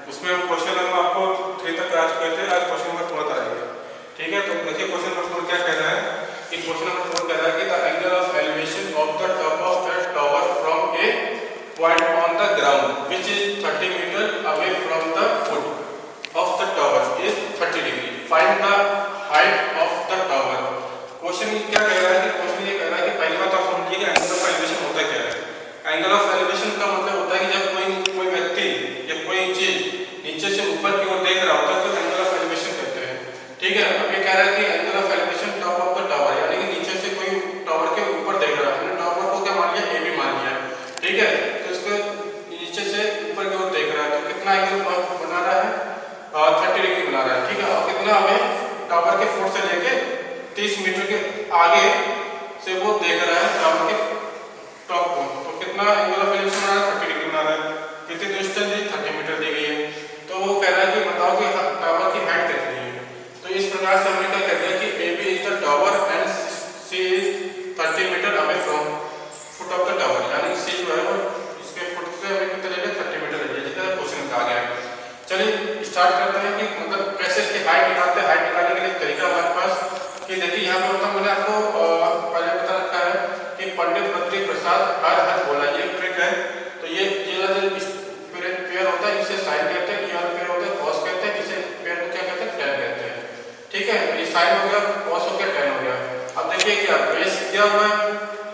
उसमें हम question number आपको 3 तक करा चुके थे, आज क्वेश्चन नंबर 4 आएगा। ठीक है, तो देखिए क्वेश्चन नंबर 4 क्या कह रहा है कि क्वेश्चन नंबर 4 कह रहा है कि the angle of elevation of the top of the tower from a point on the ground which is 30 metre away from the foot of the tower is 30 degree. Find the height of the tower. Question क्या कह रहा है कि question ये कह रहा है कि पहली बात आप समझिए कि एंगल ऑफ एलिवेशन होता क्या है। एंगल ऑफ एलिवेशन का मतलब होता है कि जब कोई व्यक्ति या कोई चीज नीचे से ऊपर की ओर देख रहा होता है तो एंगल ऑफ एलिवेशन कहते हैं। ठीक है, अब ये कह रहा है कि angle of elevation top of the tower, यानी कि नीचे से कोई टावर के ऊपर देख रहा है, हमने टावर को क्या मान लिया, ए बी मान लिया। ठीक है, तो इसको नीचे से ऊपर की ओर देख रहा है तो कितना एंगल बना रहा है, 30 डिग्री बना रहा है। ठीक है, और कितना हमें टावर के फुट से लेके 30 मीटर के आगे से वो देख रहा है टावर के टॉप को, तो कितना एंगल ऑफ एलिवेशन बना रहा है, 30 डिग्री बना रहा है। कितनी डिस्टेंस दी, 30 मीटर दी गई है। तो वो कह रहा है कि बताओ कि टावर की हाइट कितनी है। तो इस प्रकार से हमने क्या कर दिया कि A B is the tower and C is 30 metre away from foot of the tower, यानी सी जो है वो इसके फुट से हमें कितना ले लिया, 30 मीटर ले लिया, जिसका क्वेश्चन कहा गया है। चलिए स्टार्ट करते हैं कि मतलब कैसे इसकी हाइट निकालते हैं। हाइट निकालने के लिए तरीका हमारे पास कि देखिए यहाँ पे मतलब मैंने आपको पहले बता रखा है कि पंडित बद्री प्रसाद हर हद बोला, ये ट्रिक है। तो ये पेयर होता है, इसे साइन कहते हैं, ये वाला पेयर होता है कॉस कहते हैं, इसे पेयर को क्या कहते हैं, टैन कहते हैं। ठीक है, ये साइन हो गया, कॉस हो गया, टैन हो गया। अब देखिए क्या बेस दिया हुआ है,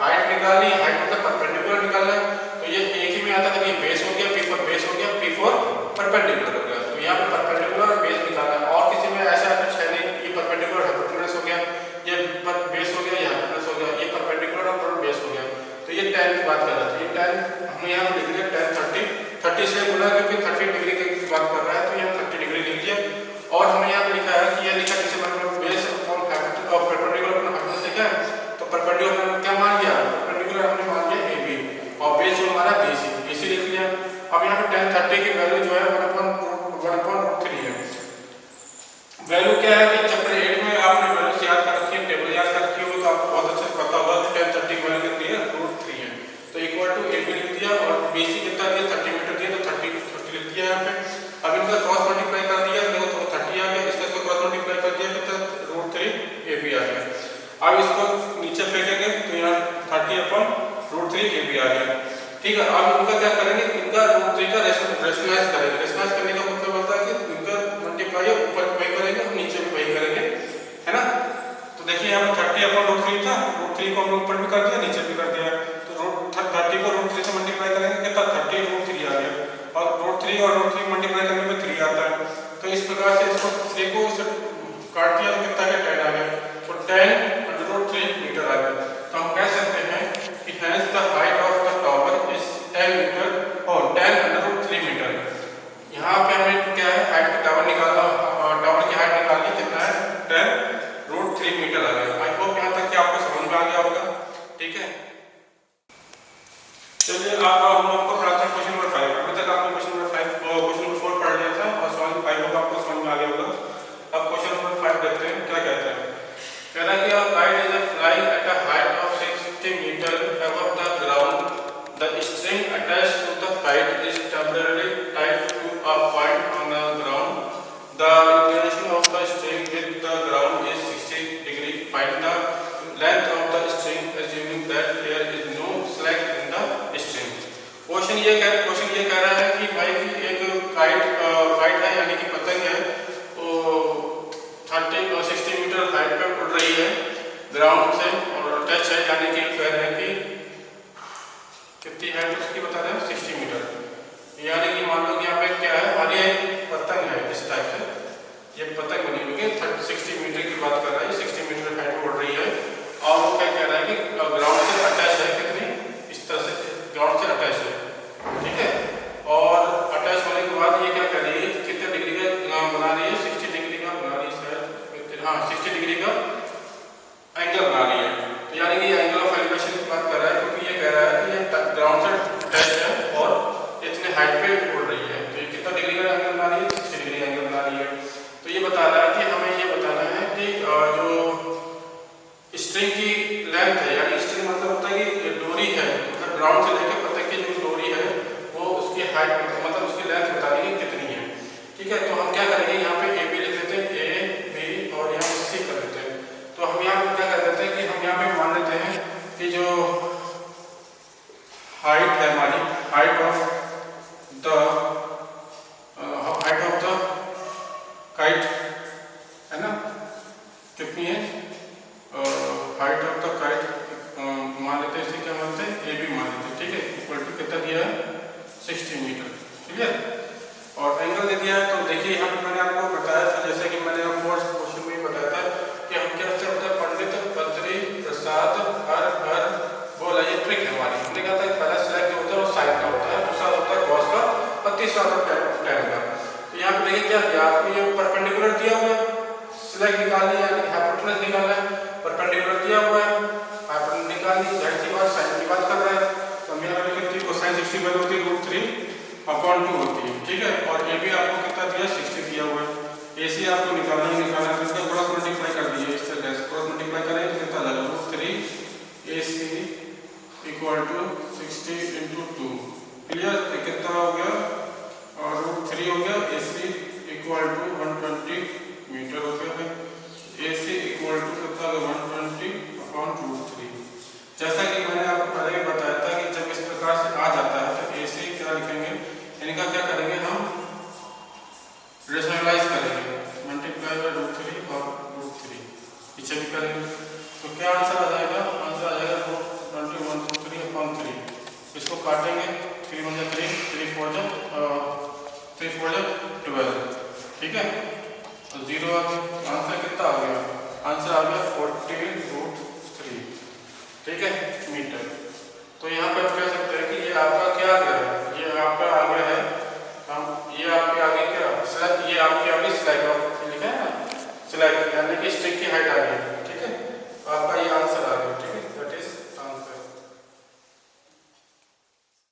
हाइट निकालनी, हाइट मतलब परपेंडिकुलर निकालना है। तो ये एक ही में आता है, ये बेस हो गया, पी फॉर बेस हो गया, पी फॉर परपेंडिकुलर हो गया। तो यहाँ पे परपेंडिकुलर और बेस निकालना है, और किसी में ऐसा कुछ है नहीं। ये परपेंडिकुलर हाइपोटेनस हो गया, ये बेस हो गया, ये हाइपोटेनस हो गया, ये परपेंडिकुलर और बेस हो गया। तो ये टैन की बात कर रहा था, ये टैन हमने यहाँ पे लिख लिया, टैन 30 से बोला क्योंकि 30 डिग्री की बात कर रहा है, तो यहाँ 30 डिग्री लिख दिया। और हमने यहाँ पे लिखा है कि ये लिखा जैसे बेस और परपेंडिकुलर अपना हाइपोटेनस लिखा है, तो परपेंडिकुलर हमने क्या मान लिया, परपेंडिकुलर हमने मान लिया ए बी, और बेस जो हमारा बीसी, बीसी लिख लिया। अब यहाँ पे टैन 30 की वैल्यू जो है 1/3 है। वैल्यू क्या है कि चैप्टर 8 में आपने वैल्यूज याद कर रखी है, टेबल याद कर रखी हो तो आपको बहुत अच्छे से पता होगा कि टैन 30 की वैल्यू कितनी है, √3 है। तो इक्वल टू ए बी लिख दिया और बीसी कितना दिया, 30 मीटर दिया, तो 30 लिख दिया यहाँ पे। अब इनका क्रॉस मल्टीप्लाई कर दिया, देखो तो 30 आ गया, इसका क्रॉस मल्टीप्लाई कर दिया तो √3 ए बी आ गया। अब इसको नीचे फेंकेंगे तो यहाँ 30/√3 ए बी आ गया। ठीक है, अब इनका क्या करेंगे, इनका √3 का रेशनलाइज करेंगे। रेशनलाइज करने का मतलब होता है कि इनका मल्टीप्लाई ऊपर वही करेंगे और नीचे भी वही करेंगे, है ना। तो देखिए यहाँ पे 30/√3 था, √3 को हमने ऊपर भी कर दिया, नीचे भी कर दिया। तो 30 को √3 से मल्टीप्लाई करेंगे कितना, 30√3 आ गया, और √3 और √3 मल्टीप्लाई करने में 3 आता है। तो इस प्रकार से इसको 3 को काट दिया तो कितना का टैन आ गया, तो टैन/√3 मीटर आ गया। तो हम कह सकते हैं कि hence the height of the tower is 10 metre और 10/√3 मीटर। यहाँ पे हमें क्या है, हाइट का टावर निकालना, टावर की हाइट निकालनी, कितना है, 10√3 मीटर आ गया। आई होप यहाँ तक कि आपको समझ में आ गया होगा। ठीक है, चलिए हम आपको पढ़ाते हैं क्वेश्चन नंबर 5। अभी तक आपने क्वेश्चन नंबर 4 पढ़ लिया था और सवाल 5 होगा, आपको समझ में आ गया होगा। अब क्वेश्चन नंबर 5 देखते हैं क्या कहते हैं। कह रहा है कि a kite is flying at a height of 60 metre above the ground. The string attached to the kite is temporarily tied to a point on the ground. The inclination of the string with the ground is 60 degree. Find the length of the string assuming that there is no slack in the string. Question ये कह रहा है कि भाई एक kite है, यानी कि पतंग है, वो 60 मीटर हाइट पे उड़ रही है ग्राउंड से और टच है, यानी कि कह रहे हैं कि कितनी हाइट उसकी बता रहे हैं, 60 मीटर। यानी कि मान लो कि यहाँ पे क्या है, हमारी पतंग है, इस टाइप से ये पतंग बनी हुई है, 60 मीटर की बात कर रहा है, 60 मीटर हाइट पे उड़ रही है। और वो क्या कह रहा है कि ग्राउंड से अटैच है, कितनी, इस तरह से ग्राउंड से अटैच है। ठीक है, और अटैच होने के बाद ये क्या कर रही है, कितने डिग्री का बना रही है, 60 डिग्री का बना रही है शायद, हाँ 60 डिग्री का एंगल बना रही है। तो यानी कि एंगल ऑफ एलिवेशन की बात कर रहा है, क्योंकि ये कह रहा है कि ये ग्राउंड से अटैच है और इतने हाइट पे उड़ रही है। तो ये कितना डिग्री का एंगल बना रही है, 60 डिग्री एंगल बना रही है। तो ये बता रहा है कि हमें ये बताना है कि जो स्ट्रिंग की लेंथ है, यानी स्ट्रिंग मतलब होता है कि डोरी है, मतलब ग्राउंड से लेकर पतंग की जो डोरी है वो उसकी हाइट मतलब उसकी लेंथ बतानी है कितनी है। ठीक है, तो हम क्या करेंगे यहाँ पे ए बी लिख देते हैं, ए बी और यहाँ पे सी कर देते हैं। तो हम यहाँ पे क्या कर देते हैं कि हम यहाँ पे मान लेते हैं कि जो हाइट है हमारी, हाइट ऑफ द काइट है ना, कितनी है, हाइट ऑफ द काइट मान लेते हैं, इसे क्या मानते हैं, ए बी मान लेते हैं। ठीक है, इक्वल टू कितना दिया है, 60 मीटर। क्लियर, और एंगल दे दिया है। तो देखिए यहाँ पे मैंने आपको बताया था, जैसे कि मैंने फोर्थ क्वेश्चन में बताया था कि हम क्या करते हैं, पंडित बद्री प्रसाद हर बोला, ये ट्रिक है हमारी। हमने कहा था पहला स्लैग जो होता है वो साइन का होता है, दूसरा होता है कॉस का और तीसरा होता है टैन का। तो यहाँ पे देखिए क्या दिया आपको, ये परपेंडिकुलर दिया हुआ है, स्लैग निकालनी है, हाइपोटेनस निकालना है, परपेंडिकुलर दिया हुआ है, हाइपोटेनस निकालनी, जाहिर सी बात साइन की बात कर रहा है। तो हम यहाँ पे लिखते हैं कोसाइन 60 बाय होती है √3/2 होती है। ठीक है, और ए बी आपको कितना दिया, 60 दिया हुआ है। ए सी आपको निकालना है, तो इसका क्रॉस मल्टीप्लाई कर दीजिए, इस तरह से क्रॉस मल्टीप्लाई करें तो कितना लगा, √3 ए सी इक्वल टू 60 × 2। क्लियर, कितना हो गया, और √3 हो गया, ए सी इक्वल टू 120 मीटर हो गया है। ए सी इक्वल टू कितना होगा, 120/√3। जैसा कि मैंने आपको पहले ही बताया था कि जब इस प्रकार से आ जाता है तो ए सी क्या लिखेंगे, इनका क्या करेंगे, हम रेशनलाइज करेंगे, मल्टीप्लाई बाय √3 और √3 पीछे भी करेंगे। तो क्या आंसर आ जाएगा, आंसर आ जाएगा 21/3/3। इसको काटेंगे, 3 × 3, 3 4 12। ठीक है, तो 0 आ गया, आंसर कितना आ गया, आंसर आ गया 40√3। ठीक है, मीटर। तो यहाँ पे आप कह सकते हैं कि ये आपका क्या आ गया, ये आपका आ गया है, हम ये आपके आगे क्या स्लैग, ये आपके आगे स्लैग ऑफ लिखा है ना, स्लैग यानी कि स्ट्रिंग की हाइट आ गई।